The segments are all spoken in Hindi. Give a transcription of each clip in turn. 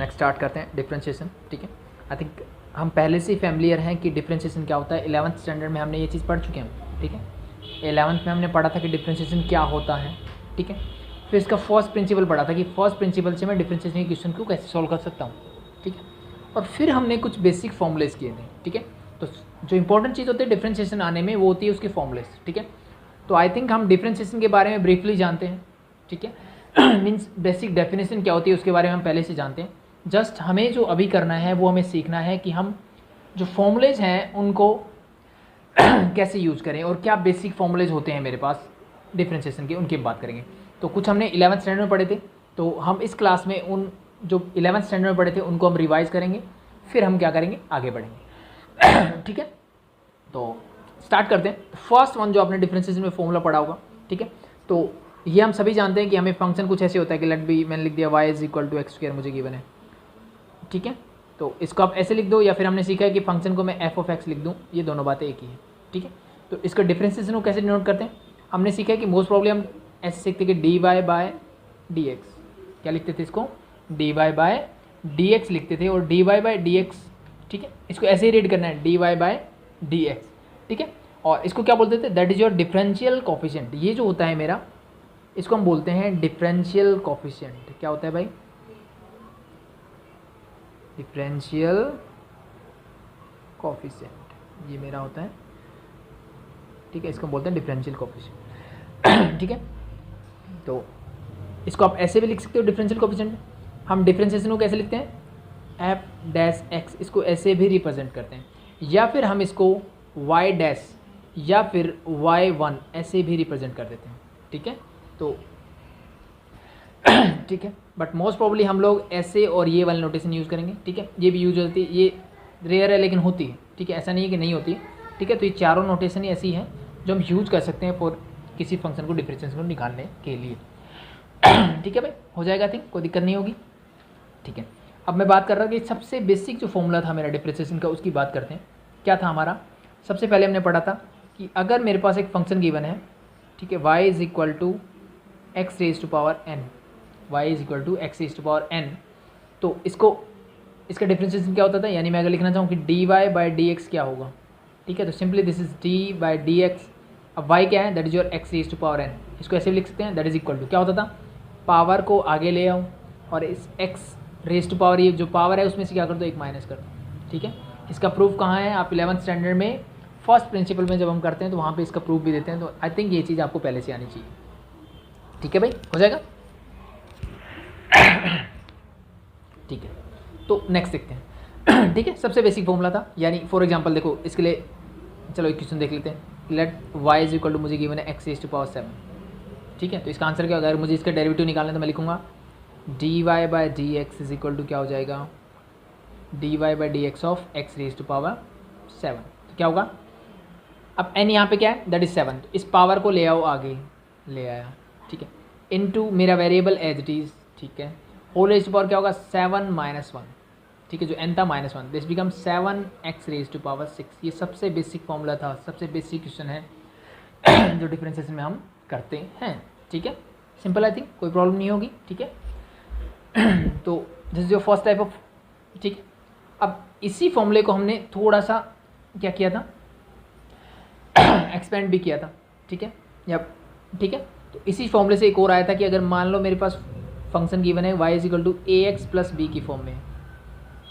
नेक्स्ट स्टार्ट करते हैं डिफ्रेंशिएशन। ठीक है, आई थिंक हम पहले से ही फैमिलियर हैं कि डिफ्रेंशिएशन क्या होता है। 11th स्टैंडर्ड में हमने ये चीज़ पढ़ चुके हैं। ठीक है, 11th में हमने पढ़ा था कि डिफ्रेंशिएशन क्या होता है। ठीक है, फिर इसका फर्स्ट प्रिंसिपल पढ़ा था कि फर्स्ट प्रिंसिपल से मैं डिफ्रेंशिएशन के क्वेश्चन को कैसे सॉल्व कर सकता हूँ। ठीक है, और फिर हमने कुछ बेसिक फॉर्मूलेस किए थे। ठीक है, तो जो इंपॉर्टेंट चीज़ होती है डिफ्रेंशिएशन आने में वो होती है उसके फॉर्मूलेस। ठीक है, तो आई थिंक हम डिफ्रेंशिएशन के बारे में ब्रीफली जानते हैं। ठीक है, मीन्स बेसिक डेफिनेशन क्या होती है उसके बारे में हम पहले से जानते हैं। जस्ट हमें जो अभी करना है वो हमें सीखना है कि हम जो फॉर्मूलेज हैं उनको कैसे यूज़ करें और क्या बेसिक फॉर्मूलेज होते हैं मेरे पास डिफ्रेंशिएशन के, उनकी बात करेंगे। तो कुछ हमने 11th स्टैंडर्ड में पढ़े थे, तो हम इस क्लास में उन जो 11th स्टैंडर्ड में पढ़े थे उनको हम रिवाइज़ करेंगे, फिर हम क्या करेंगे आगे बढ़ेंगे। ठीक है, तो स्टार्ट करते हैं। फर्स्ट वन जो आपने डिफ्रेंशिएशन में फॉर्मूला पढ़ा होगा। ठीक है, तो ये हम सभी जानते हैं कि हमें फंक्शन कुछ ऐसे होता है कि लेट बी, मैंने लिख दिया y is equal to x square मुझे गिवन है। ठीक है, तो इसको आप ऐसे लिख दो, या फिर हमने सीखा है कि फंक्शन को मैं एफ ऑफ एक्स लिख दूँ, ये दोनों बातें एक ही है। ठीक है, तो इसका डिफ्रेंशिएशन को कैसे डिनोट करते हैं हमने सीखा है कि मोस्ट प्रॉब्लम हम ऐसे सीखते कि D y by d x, क्या लिखते थे इसको, d y by d x लिखते थे, और d y by d x, ठीक है, इसको ऐसे ही रीड करना है d y by d x. ठीक है, और इसको क्या बोलते थे, that is your differential coefficient. ये जो होता है मेरा, इसको हम बोलते हैं डिफरेंशियल कोफिशिएंट। क्या होता है भाई, डिफरेंशियल कोफिशिएंट, ये मेरा होता है। ठीक है, इसको हम बोलते हैं डिफरेंशियल कोफिशिएंट। ठीक है, तो इसको आप ऐसे भी लिख सकते हो डिफरेंशियल कोफिशिएंट। हम डिफरेंशिएशन को कैसे लिखते हैं, एफ डैश एक्स, इसको ऐसे भी रिप्रेजेंट करते हैं, या फिर हम इसको वाई डैश या फिर y1 ऐसे भी रिप्रेजेंट कर देते हैं। ठीक है, तो ठीक है, बट मोस्ट प्रॉब्ली हम लोग ऐसे और ये वाले नोटेशन यूज़ करेंगे। ठीक है, ये भी यूज होती है, ये रेयर है लेकिन होती है। ठीक है, ऐसा नहीं है कि नहीं होती। ठीक है, तो ये चारों नोटेशन ही ऐसी हैं जो हम यूज कर सकते हैं फॉर किसी फंक्शन को डिफरेंशिएशन को निकालने के लिए। ठीक है भाई, हो जाएगा, थिंक कोई दिक्कत नहीं होगी। ठीक है, अब मैं बात कर रहा हूँ कि सबसे बेसिक जो फॉर्मूला था मेरा डिफरेंशिएशन का, उसकी बात करते हैं। क्या था हमारा, सबसे पहले हमने पढ़ा था कि अगर मेरे पास एक फंक्शन गिवन है, ठीक है, y is equal to x raise to power n, y is equal to x raise to power n, तो इसका डिफरेंशिएशन क्या होता था, यानी मैं अगर लिखना चाहूँ कि D Y by D x क्या होगा। ठीक है, तो simply this is d by D x. अब y क्या है, that is your x raise to power n, इसको ऐसे भी लिख सकते हैं, दैट इज इक्वल टू क्या होता था, पावर को आगे ले आओ और इस एक्स रेज टू पावर, ये जो पावर है उसमें से क्या कर दो, एक माइनस कर दो। ठीक है, इसका प्रूफ कहाँ है, आप 11th स्टैंडर्ड में फर्स्ट प्रिंसिपल में जब हम करते हैं तो वहाँ पे इसका प्रूफ भी देते हैं। तो आई थिंक ये चीज़ आपको पहले से आनी चाहिए। ठीक है भाई, हो जाएगा। ठीक है, तो नेक्स्ट देखते हैं। ठीक है, सबसे बेसिक फॉर्मूला था, यानी फॉर एग्जांपल देखो इसके लिए, चलो एक क्वेश्चन देख लेते हैं। Let y is equal to, मुझे गिवन है एक्स रेज टू पावर 7। ठीक है, तो इसका आंसर क्या होगा, अगर मुझे इसका डेरिवेटिव निकालना है तो मैं लिखूंगा d Y by D x is equal to क्या हो जाएगा, d Y by D x of x raise to power 7। तो क्या होगा, अब n यहाँ पे क्या है, दैट इज 7, तो इस पावर को ले आओ आगे, ले आया। ठीक है, इनटू मेरा वेरिएबल एज इट इज। ठीक है, होल रेज टू पावर क्या होगा, 7 माइनस 1। ठीक है, जो n था minus 1, this become 7 x raise to power 6। ये सबसे बेसिक फॉर्मूला था, सबसे बेसिक क्वेश्चन है जो डिफरेंशिएशन में हम करते हैं। ठीक है, सिंपल, आई थिंक कोई प्रॉब्लम नहीं होगी। ठीक है, तो this is your first type of. ठीक है, अब इसी फॉर्मूले को हमने थोड़ा सा क्या किया था, एक्सपेंड भी किया था। ठीक है, या ठीक है, तो इसी फॉर्मूले से एक और आया था कि अगर मान लो मेरे पास फंक्शन गिवन है y is equal to a x plus b की फॉर्म में,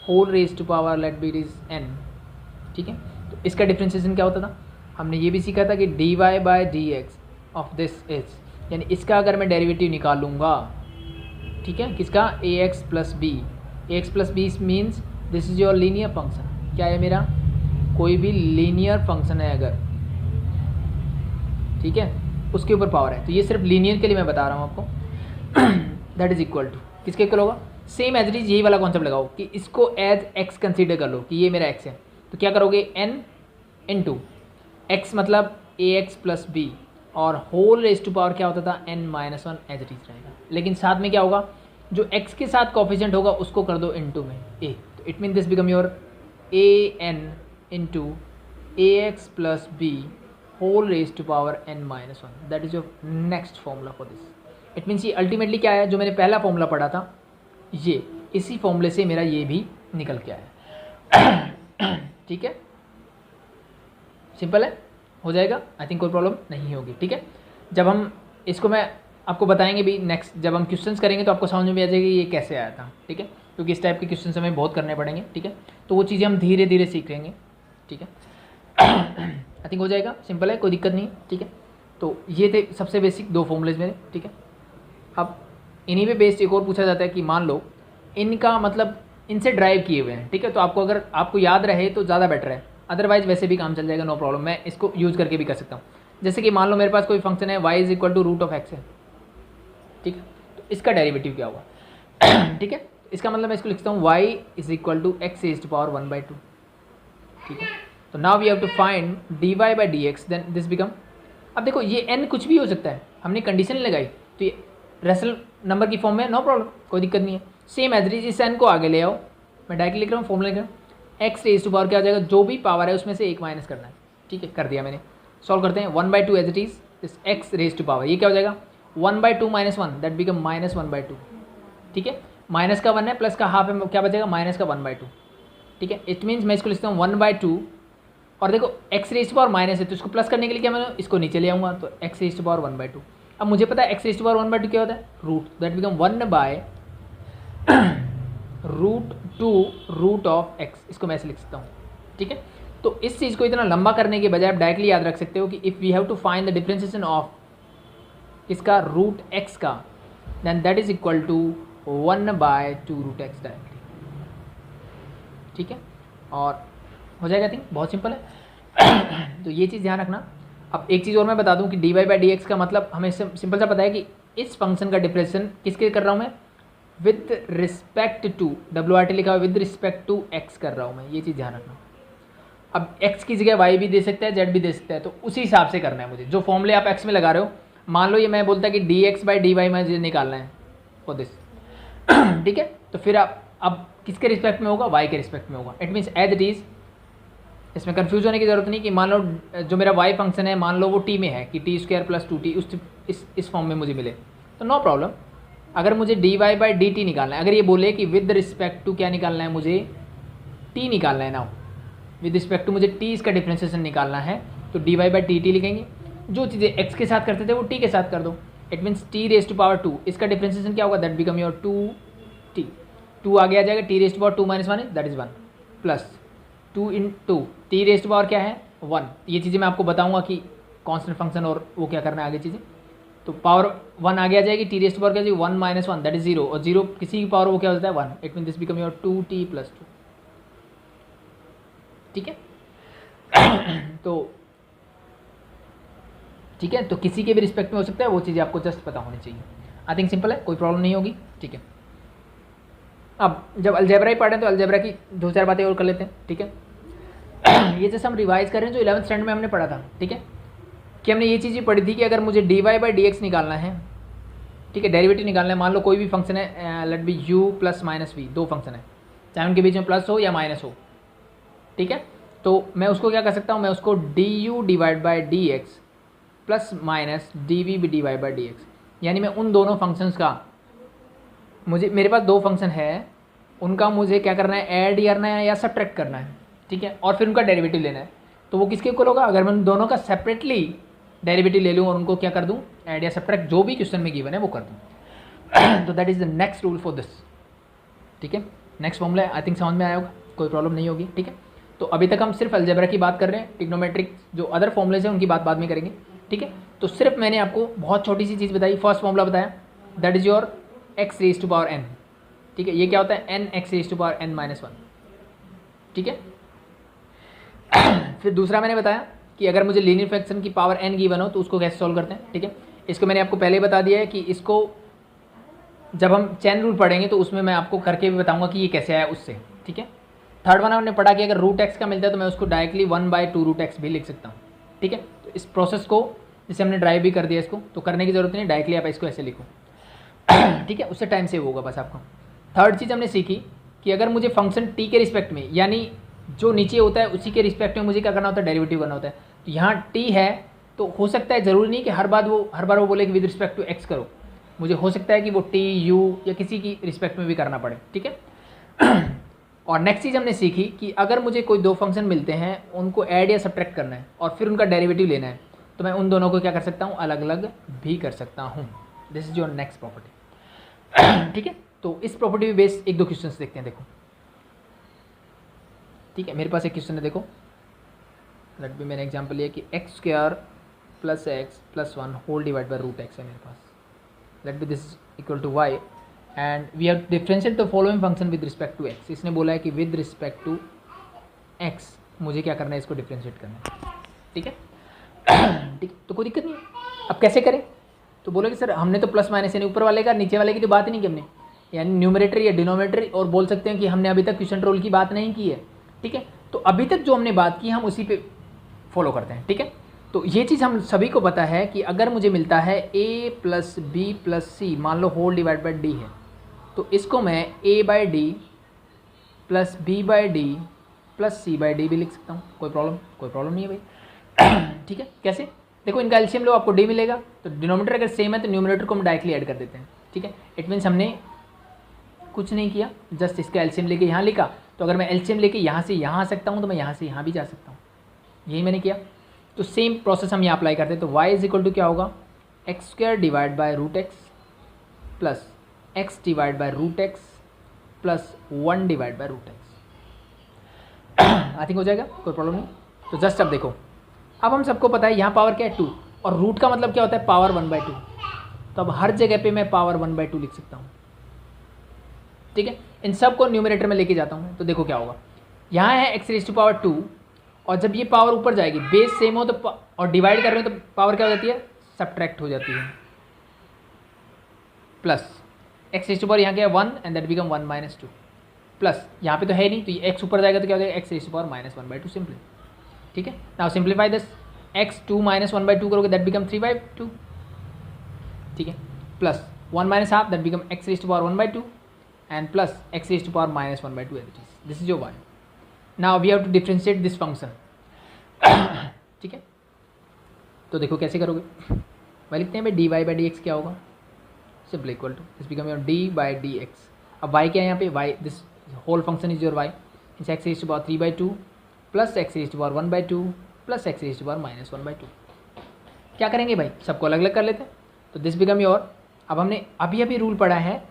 whole raise to power let b is n। ठीक है, तो इसका डिफरेंशिएशन क्या होता था, हमने ये भी सीखा था कि D Y by D x of this is, यानी इसका अगर मैं डेरिवेटिव निकालूंगा, ठीक है, किसका, A x plus B, A x plus B means this is your linear function. क्या है मेरा, कोई भी लीनियर फंक्शन है अगर, ठीक है, उसके ऊपर पावर है, तो ये सिर्फ लीनियर के लिए मैं बता रहा हूँ आपको। दैट इज इक्वल टू किसके इक्वल होगा, सेम एज इट इज, यही वाला कॉन्सेप्ट लगाओ कि इसको एज एक्स कंसीडर कर लो कि ये मेरा एक्स है, तो क्या करोगे, n इंटू एक्स मतलब ए एक्स प्लस बी, और होल रेज टू पावर क्या होता था, n minus 1 as it is रहेगा। लेकिन साथ में क्या होगा, जो x के साथ कोफिशिएंट होगा उसको कर दो इंटू में a, तो it mean this become your a n into a x plus b whole raise to power n minus 1। That is your next formula for this. It means ये अल्टीमेटली क्या है, जो मैंने पहला फॉर्मूला पढ़ा था ये, इसी फॉर्मूले से मेरा ये भी निकल के आया। ठीक है, सिंपल है, हो जाएगा, आई थिंक कोई प्रॉब्लम नहीं होगी। ठीक है, जब हम इसको मैं आपको बताएंगे भी नेक्स्ट, जब हम क्वेश्चंस करेंगे तो आपको समझ में भी आ जाएगा ये कैसे आया था। ठीक है, क्योंकि इस टाइप के क्वेश्चन हमें बहुत करने पड़ेंगे। ठीक है, तो वो चीज़ें हम धीरे धीरे सीख लेंगे। ठीक है, आई थिंक हो जाएगा, सिंपल है, कोई दिक्कत नहीं है। ठीक है, तो ये थे सबसे बेसिक 2 फॉर्मूलेज मेरे। ठीक है, अब इन्हीं पे बेस्ड एक और पूछा जाता है कि मान लो इनका मतलब इनसे ड्राइव किए हुए हैं। ठीक है, तो आपको अगर आपको याद रहे तो ज़्यादा बेटर है, अदरवाइज वैसे भी काम चल जाएगा, नो प्रॉब्लम। मैं इसको यूज़ करके भी कर सकता हूँ। जैसे कि मान लो मेरे पास कोई फंक्शन है y is equal to root of x है। ठीक है, तो इसका डेरिवेटिव क्या हुआ? ठीक है, इसका मतलब मैं इसको लिखता हूँ y is equal to x raised to power 1/2। ठीक है, तो now we have to find dy by D x, then this become, अब देखो ये n कुछ भी हो सकता है, हमने कंडीशन लगाई तो ये रेशनल नंबर की फॉर्म में, नो प्रॉब्लम, कोई दिक्कत नहीं है। सेम एज इट इज, इस n को आगे ले आओ, मैं डायरेक्टली लिख रहा हूँ, फॉर्मूला लिख रहा हूँ, एक्स रेज़्ड टू पावर क्या हो जाएगा, जो भी पावर है उसमें से 1 माइनस करना है। ठीक है, कर दिया मैंने, सॉल्व करते हैं। 1/2 as it is, this x raised to power, ये क्या हो जाएगा 1/2 माइनस 1, दैट बिकम माइनस 1/2। ठीक है, माइनस का 1 है, प्लस का हाफ है, क्या बचेगा माइनस का 1/2। ठीक है, इट मीन्स मैं इसको लिखता हूँ 1/2, और देखो x raised to power minus है तो इसको प्लस करने के लिए क्या मैं इसको नीचे ले आऊँगा, तो एक्स रेज़्ड टू पावर 1/2। अब मुझे पता है एक्स रेज़्ड टू पावर 1/2 क्या होता है, root, that become 1/√2 root of x, इसको मैं ऐसे लिख सकता हूँ। ठीक है, तो इस चीज़ को इतना लंबा करने के बजाय आप डायरेक्टली याद रख सकते हो कि if we have to find the differentiation of इसका रूट एक्स का, then that is equal to 1/2 root x directly. ठीक है, और हो जाएगा, थिंक बहुत सिंपल है। तो ये चीज़ ध्यान रखना। अब एक चीज़ और मैं बता दूं कि dy बाई डी एक्स का मतलब हमें सिंपल सा पता है कि इस फंक्शन का डिफरेंशिएशन किसके कर रहा हूँ मैं, विथ रिस्पेक्ट टू, WRT लिखा हुआ विद रिस्पेक्ट टू x कर रहा हूँ मैं, ये चीज़ ध्यान रखना। अब x की जगह y भी दे सकता है, z भी दे सकता है, तो उसी हिसाब से करना है मुझे। जो फॉर्मूले आप x में लगा रहे हो, मान लो ये मैं बोलता कि dx बाई डी वाई मुझे निकालना है फॉर दिस। ठीक है, तो फिर आप अब किसके रिस्पेक्ट में होगा, y के रिस्पेक्ट में होगा। It means as it is, इसमें कंफ्यूज होने की ज़रूरत नहीं कि मान लो जो मेरा y फंक्शन है, मान लो वो t में है कि t² + 2t इस फॉर्म में मुझे मिले, तो नो प्रॉब्लम। अगर मुझे dy बाई डी टी निकालना है, अगर ये बोले कि विद रिस्पेक्ट टू क्या निकालना है, मुझे t निकालना है, ना विद रिस्पेक्ट टू मुझे t इसका डिफ्रेंशिएशन निकालना है, तो dy बाई टी टी लिखेंगे। जो चीज़ें x के साथ करते थे वो t के साथ कर दो। It means t raised to power 2, इसका डिफ्रेंशिएशन क्या होगा, दैट बिकम योर 2t, 2 आगे आ जाएगा, t raised to power 2 - 1 that is 1, plus 2 × 2, t raised to power क्या है 1। ये चीज़ें मैं आपको बताऊंगा कि कांस्टेंट फंक्शन और वो क्या करना है आगे चीज़ें। तो पावर 1 आगे आ जाएगी, t रेज़्ड टू पावर क्या जाएगी 1 - 1 दैट इज 0, और 0 किसी की पावर वो क्या हो जाता है 1। It mean this become your 2t + 2। ठीक है, तो ठीक है, तो किसी के भी रिस्पेक्ट में हो सकता है, वो चीज़ें आपको जस्ट पता होनी चाहिए। आई थिंक सिंपल है, कोई प्रॉब्लम नहीं होगी। ठीक है, अब जब अलजेब्रा ही पढ़ें तो अलजेब्रा की 2-4 बातें और कर लेते हैं। ठीक है, ये जैसे हम रिवाइज कर रहे हैं जो 11th स्टैंडर्ड में हमने पढ़ा था। ठीक है, कि हमने ये चीज़ भी पढ़ी थी कि अगर मुझे dy बाई डी एक्स निकालना है, ठीक है, डेरिवेटिव निकालना है, मान लो कोई भी फंक्शन है, let be u + -v, 2 function है, चाहे उनके बीच में प्लस हो या माइनस हो। ठीक है, तो मैं उसको क्या कर सकता हूँ, मैं उसको du divide by D x plus minus dv भी dy बाई डी एक्स, यानी मैं उन दोनों फंक्शंस का, मेरे पास 2 फंक्शन है, उनका मुझे क्या करना है, ऐड करना है या सब्ट्रैक्ट करना है। ठीक है, और फिर उनका डेरिवेटिव लेना है। तो वो किसके इक्वल होगा, अगर मैं उन दोनों का सेपरेटली डेरिवेटिव ले लूँ और उनको क्या कर दूँ, ऐड या सब्ट्रैक्ट, जो भी क्वेश्चन में गिवन है वो कर दूँ। तो that is the next rule for this. ठीक है, नेक्स्ट फॉर्मूला आई थिंक समझ में आया होगा, कोई प्रॉब्लम नहीं होगी। ठीक है, तो अभी तक हम सिर्फ अलजेब्रा की बात कर रहे हैं, ट्रिग्नोमेट्रिक जो अदर फॉर्मूलेज हैं उनकी बात बाद में करेंगे। ठीक है, तो सिर्फ मैंने आपको बहुत छोटी सी चीज़ बताई, फर्स्ट फॉर्मूला बताया, that is your x raised to power n। ठीक है, ये क्या होता है, n x raised to power n - 1। ठीक है, फिर दूसरा मैंने बताया कि अगर मुझे लीनियर फ्रैक्शन की पावर n गिवन हो तो उसको कैसे सॉल्व करते हैं। ठीक है, इसको मैंने आपको पहले ही बता दिया है कि इसको जब हम चैन रूल पढ़ेंगे तो उसमें मैं आपको करके भी बताऊंगा कि ये कैसे आया उससे। ठीक है, थर्ड वन हमने पढ़ा कि अगर रूट एक्स का मिलता है तो मैं उसको डायरेक्टली 1/2 रूट एक्स भी लिख सकता हूँ। ठीक है, तो इस प्रोसेस को जैसे हमने ड्राइव भी कर दिया, इसको तो करने की जरूरत नहीं, डायरेक्टली आप इसको ऐसे लिखो। ठीक है, उससे टाइम सेव होगा बस आपको। थर्ड चीज़ हमने सीखी कि अगर मुझे फंक्शन t के रिस्पेक्ट में, यानी जो नीचे होता है उसी के रिस्पेक्ट में मुझे क्या करना होता है, डेरिवेटिव करना होता है। तो यहाँ t है तो हो सकता है, ज़रूरी नहीं कि हर बार वो बोले कि विद रिस्पेक्ट टू x करो, मुझे हो सकता है कि वो टी यू या किसी की रिस्पेक्ट में भी करना पड़े, ठीक है। और नेक्स्ट चीज़ हमने सीखी कि अगर मुझे कोई दो फंक्शन मिलते हैं, उनको ऐड या सब्ट्रैक्ट करना है और फिर उनका डेरिवेटिव लेना है, तो मैं उन दोनों को क्या कर सकता हूँ, अलग अलग भी कर सकता हूँ। This is your next property, ठीक है। तो इस प्रॉपर्टी पे बेस्ड एक दो क्वेश्चंस देखते हैं, देखो, ठीक है। मेरे पास एक क्वेश्चन है, देखो, लेट बी, मैंने एग्जांपल लिया कि X square plus X plus 1 whole divide by root X है मेरे पास। Let be this equal to Y and we have differentiate the following function with respect to X. इसने बोला है कि विद रिस्पेक्ट टू एक्स मुझे क्या करना है, इसको डिफरेंशिएट करना है, ठीक है। ठीक, तो कोई दिक्कत नहीं है। अब कैसे करें, तो बोले कि सर हमने तो प्लस माइनस यानी ऊपर वाले का नीचे वाले की तो बात ही नहीं की हमने, यानी न्यूमरेटर या डिनोमिनेटर, और बोल सकते हैं कि हमने अभी तक क्वेश्चन रूल की बात नहीं की है, ठीक है। तो अभी तक जो हमने बात की हम उसी पे फॉलो करते हैं, ठीक है। तो ये चीज़ हम सभी को पता है कि अगर मुझे मिलता है a प्लस बी प्लस सी, मान लो होल डिवाइड बाई डी है, तो इसको मैं a by D plus b by D plus c by D भी लिख सकता हूँ। कोई प्रॉब्लम नहीं है भाई। ठीक है, कैसे, देखो इनका एलसीएम लो, आपको d मिलेगा, तो डिनोमिनेटर अगर सेम है तो न्यूमरेटर को हम डायरेक्टली ऐड कर देते हैं, ठीक है। इट मीन्स हमने कुछ नहीं किया, जस्ट इसका एलसीएम लेके यहाँ लिखा। तो अगर मैं एलसीएम लेके यहाँ से यहाँ आ सकता हूँ तो मैं यहाँ से यहाँ भी जा सकता हूँ, यही मैंने किया। तो सेम प्रोसेस हम यहाँ अप्लाई करते हैं। तो y इज इक्वल टू क्या होगा, x square divide by root x plus x divide by root x plus 1 divide by root x. I think हो जाएगा, कोई प्रॉब्लम नहीं। तो जस्ट अब देखो, अब हम सबको पता है यहाँ पावर क्या है 2, और रूट का मतलब क्या होता है, पावर 1/2। तो अब हर जगह पे मैं पावर 1/2 लिख सकता हूँ, ठीक है। इन सब को न्यूमरेटर में लेके जाता हूँ, तो देखो क्या होगा, यहाँ है एक्स रेज़ टू पावर 2, और जब ये पावर ऊपर जाएगी, बेस सेम हो तो और डिवाइड कर रहे हो तो पावर क्या हो जाती है, सब्ट्रैक्ट हो जाती है। Plus x raise to power यहाँ क्या है 1 and that become 1 minus 2, plus यहाँ पे तो है नहीं, तो ये एक्स ऊपर जाएगा तो क्या हो जाएगा, x raise to power minus 1/2 simply, ठीक है। Now simplify this, x 2 minus 1/2 करोगे दैट बिकम 3/2, ठीक है। Plus 1 minus half that become x raise to power 1/2 and plus x raised to power minus 1/2 as it is. This is your y. Now we have to differentiate this function. ठीक है, तो देखो कैसे करोगे, वही लिखते हैं भाई dy by dx क्या होगा, simple equal to this become your d by dx। अब y क्या है यहाँ पे, y this whole function is your y, इस x raised to power 3/2 plus x raised to power 1/2 plus x raised to power minus 1/2। क्या करेंगे भाई, सबको अलग अलग कर लेते हैं। तो दिस बिकम योर, अब हमने अभी रूल पढ़ा है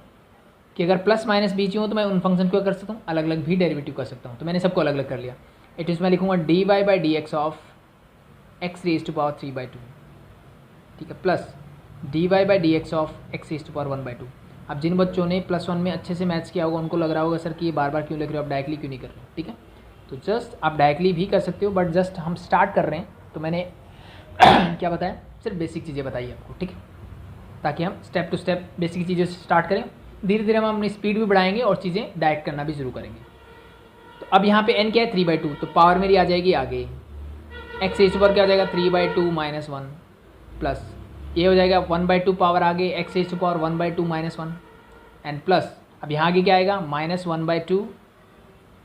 कि अगर प्लस माइनस बीच में हो तो मैं उन फंक्शन को कर सकता हूँ, अलग अलग भी डेरिवेटिव कर सकता हूँ। तो मैंने सबको अलग अलग कर लिया। इट इज़ मैं लिखूँगा dy by D x of x raise to power 3/2, ठीक है, plus dy by D x of x raise to power 1/2। अब जिन बच्चों ने +1 में अच्छे से मैथ्स किया होगा उनको लग रहा होगा सर कि ये बार बार क्यों लिख रहे हो, आप डायरेक्टली क्यों नहीं कर रहे हो, ठीक है। तो जस्ट आप डायरेक्टली भी कर सकते हो, बट जस्ट हम स्टार्ट कर रहे हैं तो मैंने क्या बताया, सिर्फ बेसिक चीज़ें बताई आपको, ठीक है, ताकि हम स्टेप टू स्टेप बेसिक चीज़ें से स्टार्ट करें। धीरे धीरे हम अपनी स्पीड भी बढ़ाएंगे और चीज़ें डायरेक्ट करना भी शुरू करेंगे। तो अब यहाँ पे n क्या है 3/2, तो पावर मेरी आ जाएगी आगे, एक्स रेज़ टू पावर क्या हो जाएगा 3/2 माइनस 1, प्लस ये हो जाएगा 1/2 पावर आगे x raise to power 1/2 minus 1, and plus अब यहाँ आगे क्या आएगा minus 1/2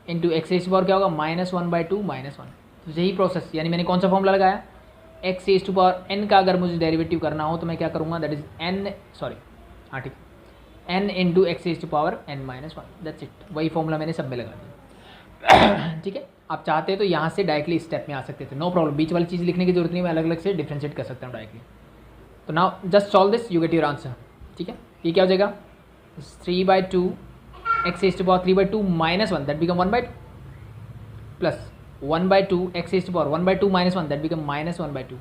into x raise to power क्या होगा माइनस 1/2 माइनस 1। तो यही प्रोसेस, यानी मैंने कौन सा फॉर्मूला लगाया, x raise to power n का अगर मुझे डेरिवेटिव करना हो तो मैं क्या करूँगा, दैट इज़ n, सॉरी हाँ ठीक, n into x raise to power n minus 1, that's it. वही फॉर्मूला मैंने सब में लगा दिया, ठीक है। आप चाहते हैं तो यहाँ से डायरेक्टली स्टेप में आ सकते थे, नो प्रॉब्लम, बीच वाली चीज़ लिखने की जरूरत नहीं, मैं अलग अलग से डिफ्रेंशिएट कर सकता हूँ डायरेक्टली। तो now just solve this, you get your answer, ठीक है। ये क्या हो जाएगा 3/2 x raise to power 3/2 minus 1 that become 1/2 plus 1/2 x raise to power 1/2 minus 1 that become minus 1/2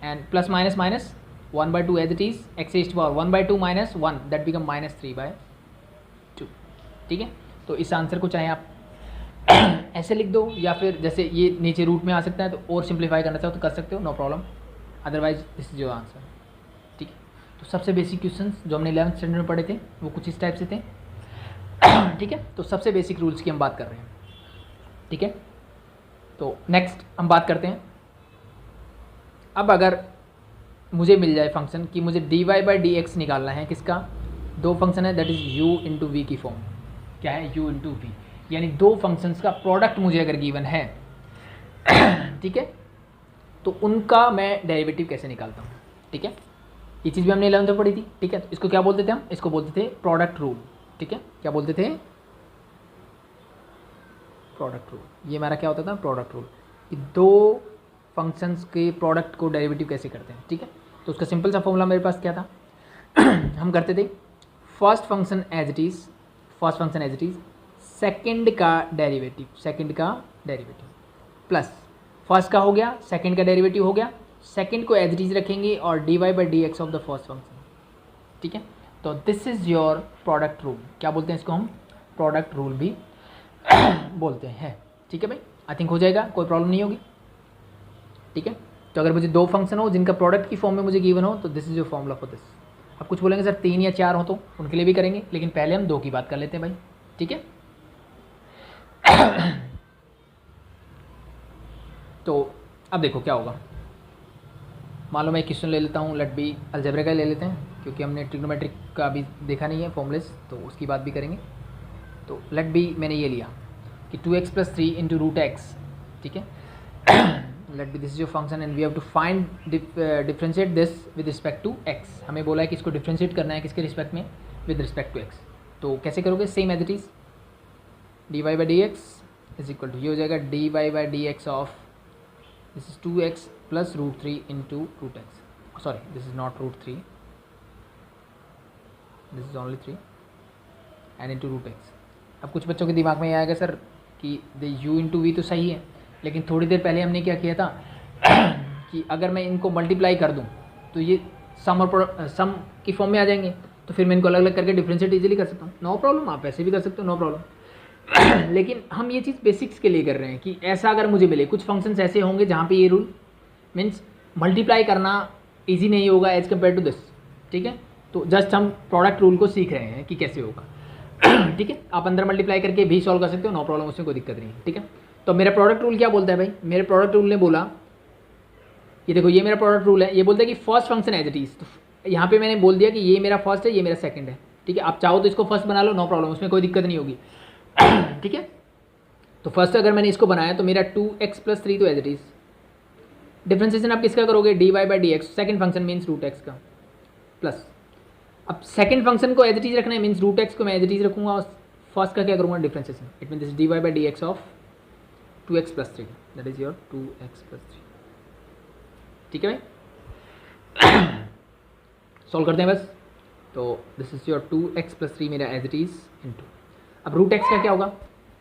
and plus minus minus 1/2 as it is x raise to power 1/2 minus 1 that become minus 3/2, ठीक है। तो इस आंसर को चाहे आप ऐसे लिख दो या फिर जैसे ये नीचे रूट में आ सकता है, तो और सिंप्लीफाई करना चाहो तो कर सकते हो, no problem, otherwise this is your answer, ठीक है। तो सबसे बेसिक क्वेश्चंस जो हमने 11th स्टैंडर्ड में पढ़े थे वो कुछ इस टाइप से थे, ठीक है। तो सबसे बेसिक रूल्स की हम बात कर रहे हैं, ठीक है। तो नेक्स्ट हम बात करते हैं, अब अगर मुझे मिल जाए फंक्शन कि मुझे dy बाई डी एक्स निकालना है, किसका, दो फंक्शन है that is u into v की फॉर्म, क्या है u इंटू वी, यानी दो फंक्शंस का प्रोडक्ट मुझे अगर गिवन है, ठीक है, तो उनका मैं डेरिवेटिव कैसे निकालता हूँ, ठीक है। ये चीज़ भी हमने 11th में पढ़ी थी, ठीक है। तो इसको क्या बोलते थे हम, इसको बोलते थे प्रोडक्ट रूल, ठीक है। क्या बोलते थे, प्रोडक्ट रूल। ये हमारा क्या होता था, प्रोडक्ट रूल, कि दो फंक्शंस के प्रोडक्ट को डेरिवेटिव कैसे करते हैं, ठीक है। तो उसका सिंपल सा फॉर्मूला मेरे पास क्या था हम करते थे first function as it is, first function as it is, second का डेरिवेटिव, सेकंड का डेरिवेटिव प्लस फर्स्ट का हो गया, सेकंड का डेरिवेटिव हो गया, सेकंड को एज इट इज़ रखेंगे और dy by D x of the first function, ठीक है। तो this is your product rule. क्या बोलते हैं इसको हम, प्रोडक्ट रूल भी बोलते हैं, ठीक है भाई। आई थिंक हो जाएगा, कोई प्रॉब्लम नहीं होगी, ठीक है। तो अगर मुझे दो फंक्शन हो जिनका प्रोडक्ट की फॉर्म में मुझे गिवन हो तो this is your formula for this. अब कुछ बोलेंगे सर 3 या 4 हो तो उनके लिए भी करेंगे, लेकिन पहले हम 2 की बात कर लेते हैं भाई, ठीक है। तो अब देखो क्या होगा, मान लो मैं एक क्वेश्चन ले लेता हूँ, लेट बी अलजेब्रा का ले लेते हैं, क्योंकि हमने ट्रिग्नोमेट्रिक का अभी देखा नहीं है फॉर्मूलेस, तो उसकी बात भी करेंगे। तो लेट बी मैंने ये लिया कि 2x + 3 इंटू रूट एक्स, ठीक है। Let be this is your function and we have to find differentiate this with respect to x. हमें बोला है कि इसको डिफ्रेंशिएट करना है किसके रिस्पेक्ट में, विद रिस्पेक्ट टू एक्स। तो कैसे करोगे, same as it is, dy by D x is equal to, ये हो जाएगा dy by D x of this is 2x plus √3 into root x, sorry this is not √3, this is only 3 and into root x. अब कुछ बच्चों के दिमाग में ये आएगा सर कि द u इंटू वी तो सही है, लेकिन थोड़ी देर पहले हमने क्या किया था कि अगर मैं इनको मल्टीप्लाई कर दूं तो ये सम और सम की फॉर्म में आ जाएंगे, तो फिर मैं इनको अलग अलग करके डिफ्रेंशिएट इजीली कर सकता हूँ, नो प्रॉब्लम। आप ऐसे भी कर सकते हो, नो प्रॉब्लम। लेकिन हम ये चीज़ बेसिक्स के लिए कर रहे हैं कि ऐसा अगर मुझे मिले, कुछ फंक्शंस ऐसे होंगे जहाँ पे ये रूल मीन्स मल्टीप्लाई करना ईजी नहीं होगा एज कम्पेयर टू दिस, ठीक है। तो जस्ट हम प्रोडक्ट रूल को सीख रहे हैं कि कैसे होगा, ठीक है। आप अंदर मल्टीप्लाई करके भी सॉल्व कर सकते हो, नो प्रॉब्लम, उसमें कोई दिक्कत नहीं है, ठीक है। तो मेरा प्रोडक्ट रूल क्या बोलता है भाई, मेरे प्रोडक्ट रूल ने बोला, ये देखो ये मेरा प्रोडक्ट रूल है, ये बोलता है कि first function as it is. तो यहाँ पे मैंने बोल दिया कि ये मेरा फर्स्ट है, ये मेरा सेकंड है, ठीक है। आप चाहो तो इसको फर्स्ट बना लो, नो प्रॉब्लम, उसमें कोई दिक्कत नहीं होगी, ठीक है। तो फर्स्ट अगर मैंने इसको बनाया तो मेरा 2x + 3 तो एज इट इज, डिफ्रेंसिएशन आप किसका करोगे, dy by D x, second function means root x का, प्लस अब सेकंड फंक्शन को एज इट इज रखना है, मीन्स रूट एक्स को मैं एज इट इज रखूंगा और फर्स्ट का क्या करूँगा, differentiation. It mean this dy by D x of 2x + 3, that is your 2x + 3, ठीक है भाई। सॉल्व करते हैं बस। तो दिस इज योर 2x + 3 मेरा एज इट इज इंटू, अब रूट एक्स का क्या होगा,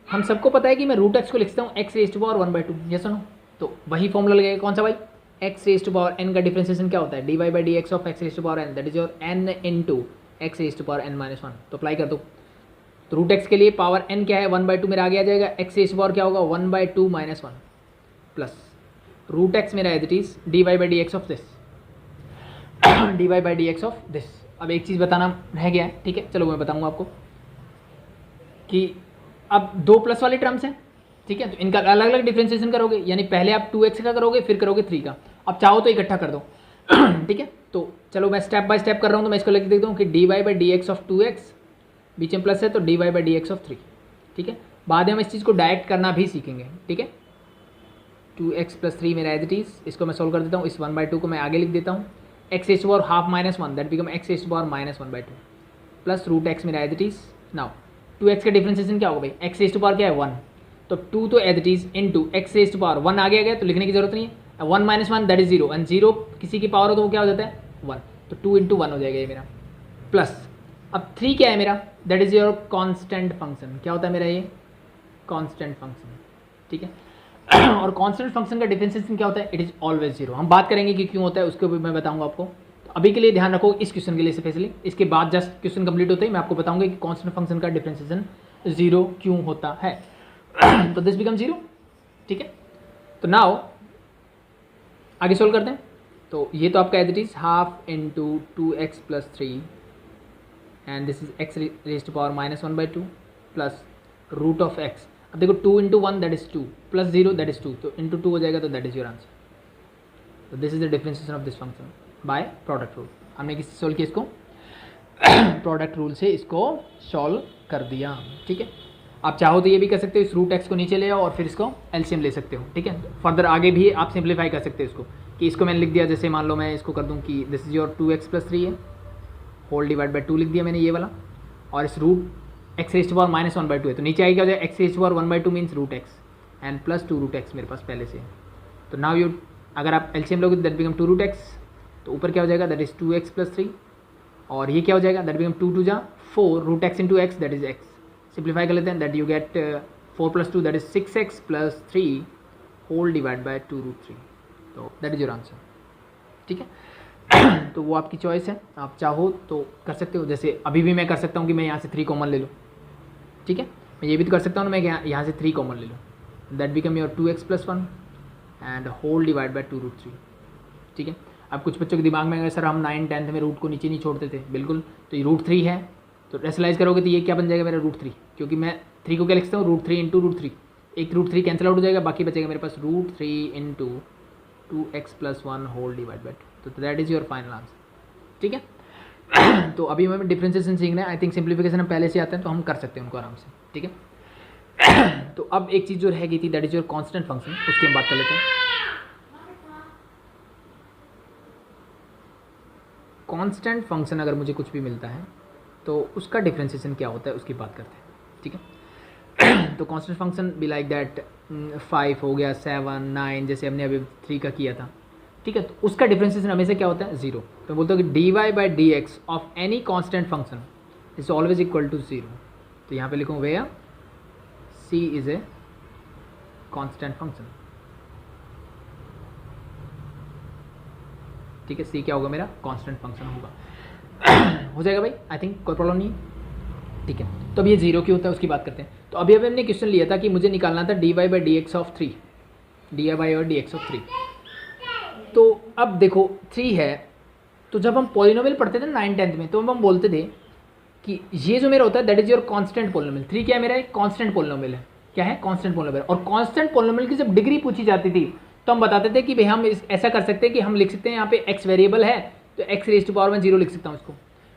हम सबको पता है कि मैं रूट एक्स को लिखता हूँ x⁻1/2, ये सुनो, तो वही फॉर्मूला लगेगा, कौन सा भाई, x⁻n का डिफ्रेंसिएशन क्या होता है, dy by D x of x⁻n, that is your n into x⁻n-1। तो अप्लाई कर दो, तो रूट एक्स के लिए पावर n क्या है, 1/2 मेरा आगे आ जाएगा, x⁻ क्या होगा 1/2 - 1 प्लस रूट एक्स मेरा as it is dy by D x of this, dy by D x of this. अब एक चीज़ बताना रह गया है, ठीक है, चलो मैं बताऊँगा आपको कि अब 2 प्लस वाले टर्म्स हैं, ठीक है, तो इनका अलग अलग डिफ्रेंशिएशन करोगे, यानी पहले आप 2x का करोगे फिर करोगे 3 का, अब चाहो तो इकट्ठा कर दो, ठीक है। तो चलो मैं स्टेप बाय स्टेप कर रहा हूँ, तो मैं इसको लिख देता हूँ कि dy by D x of 2x, बीच में प्लस है तो dy by D x of 3, ठीक है। बाद में हम इस चीज़ को डायरेक्ट करना भी सीखेंगे, ठीक है। 2x + 3 मेरा एज इट इज, इसको मैं सोल्व कर देता हूँ, इस 1/2 को मैं आगे लिख देता हूँ, x⁻½ - 1 that become x⁻−1/2 plus root x मेरा as it is. Now 2x का डिफ्रेंशिएशन क्या होगा भाई, x⁻ क्या है 1, तो 2 तो as it is into x⁻1 आगे आ गया तो लिखने की जरूरत नहीं है, 1 - 1 दैट इज 0, एंड 0 किसी की पावर हो तो वो क्या हो जाता है 1, तो 2 × 1 हो जाएगा ये मेरा, प्लस अब 3 क्या है मेरा, that is your constant function. क्या होता है मेरा ये कांस्टेंट फंक्शन, ठीक है। और कांस्टेंट फंक्शन का डिफरेंशिएशन क्या होता है, इट इज ऑलवेज 0। हम बात करेंगे कि क्यों होता है, उसको भी मैं बताऊंगा आपको। तो अभी के लिए ध्यान रखो इस क्वेश्चन के लिए स्पेशली, इसके बाद जस्ट क्वेश्चन कंप्लीट होते ही मैं आपको बताऊंगा कि कांस्टेंट फंक्शन का डिफरेंशिएशन 0 क्यों होता है। तो दिस बिकम 0, ठीक है। तो नाउ आगे सोल्व करते हैं। तो ये तो आपका as it is half into 2x + 3 and this is x⁻⁻1/2 plus root of x। अब देखो 2 × 1 that is 2 plus 0 that is 2, तो इंटू 2 हो जाएगा, तो दैट इज योर आंसर। तो this is the differentiation of this function by product rule. हमने किससे सोल्व किया इसको, प्रोडक्ट रूल से इसको सॉल्व कर दिया, ठीक है। आप चाहो तो ये भी कर सकते हो, इस रूट एक्स को नीचे ले आओ और फिर इसको एलसीएम ले सकते हो, ठीक है। फर्दर आगे भी आप सिंप्लीफाई कर सकते हो इसको, कि इसको मैंने लिख दिया, जैसे मान लो मैं इसको कर दूँ कि दिस इज़ योर 2x + 3 है, होल डिवाइड बाई 2 लिख दिया मैंने ये वाला, और इस root x raise to power -1/2 है, तो नीचे आएगा क्या हो जाएगा, x raise to power 1/2 means √x and plus 2√x मेरे पास पहले से है। तो नाउ यू अगर आप एलसीएम लोगे दैट बिकम 2√x, तो ऊपर क्या हो जाएगा, दैट इज़ 2x + 3, और ये क्या हो जाएगा, दैट बिकम 2 2 जा 4 √x into x, that is x। Simplify कर लेते हैं, that you get 4 + 2 that is 6x + 3 whole divide by 2√3। तो दैट इज़ योर आंसर, ठीक है। तो वो आपकी चॉइस है, आप चाहो तो कर सकते हो। जैसे अभी भी मैं कर सकता हूँ कि मैं यहाँ से 3 कॉमन ले लूँ, ठीक है, मैं ये भी तो कर सकता हूँ ना, मैं यहाँ से 3 कॉमन ले लूँ, that become your 2x + 1 and whole divide by 2√3, ठीक है। अब कुछ बच्चों के दिमाग में अगर सर हम 9 10th में रूट को नीचे नहीं छोड़ते थे, बिल्कुल, तो ये √3 है, तो रेशनलाइज करोगे तो ये क्या बन जाएगा मेरा √3, क्योंकि मैं 3 को क्या लिख सकता हूँ, √3 इंटू √3, एक √3 कैंसिल आउट हो जाएगा, बाकी बचेगा मेरे पास √3 into 2x + 1 whole divide by 2। तो that is your final answer, ठीक है। तो अभी हमें डिफ्रेंसिएशन सीखना है, आई थिंक सिंप्लीफिकेशन हम पहले से आते हैं तो हम कर सकते हैं उनको आराम से, ठीक है। तो अब एक चीज़ जो रह गई थी, that is your constant function, उसकी हम बात कर लेते हैं। कांस्टेंट फंक्शन अगर मुझे कुछ भी मिलता है तो उसका डिफ्रेंसिएशन क्या होता है उसकी बात करते हैं, ठीक है। तो constant function be like that 5 हो गया, 7 9, जैसे हमने अभी 3 का किया था, ठीक है। तो उसका डिफ्रेंसिएशन हमेशा क्या होता है, 0। तो बोलते हो कि dy/dx of any constant function is always equal to 0। तो यहाँ पे लिखूँ where c is a constant function, ठीक है। c क्या होगा मेरा, कांस्टेंट फंक्शन होगा। हो जाएगा भाई, आई थिंक कोई प्रॉब्लम नहीं है, ठीक है। तो अब ये 0 क्यों होता है उसकी बात करते हैं। तो अभी हमने क्वेश्चन लिया था कि मुझे निकालना था dy/dx ऑफ 3, dy/dx ऑफ 3। तो अब देखो 3 है, तो जब हम पॉलिनोमियल पढ़ते थे 9 10th में, तो हम बोलते थे कि ये जो मेरा होता है that is your constant polynomial. 3 क्या है मेरा, एक कांस्टेंट पॉलिनोमियल है, क्या है, कांस्टेंट पॉलिनोमियल। और कांस्टेंट पॉलिनोमियल की जब डिग्री पूछी जाती थी तो हम बताते थे कि भाई हम ऐसा कर सकते हैं कि हम लिख सकते हैं यहाँ पे x वेरिएबल है, तो x रेज़ टू पावर मैं 0 लिख सकता हूँ इसको,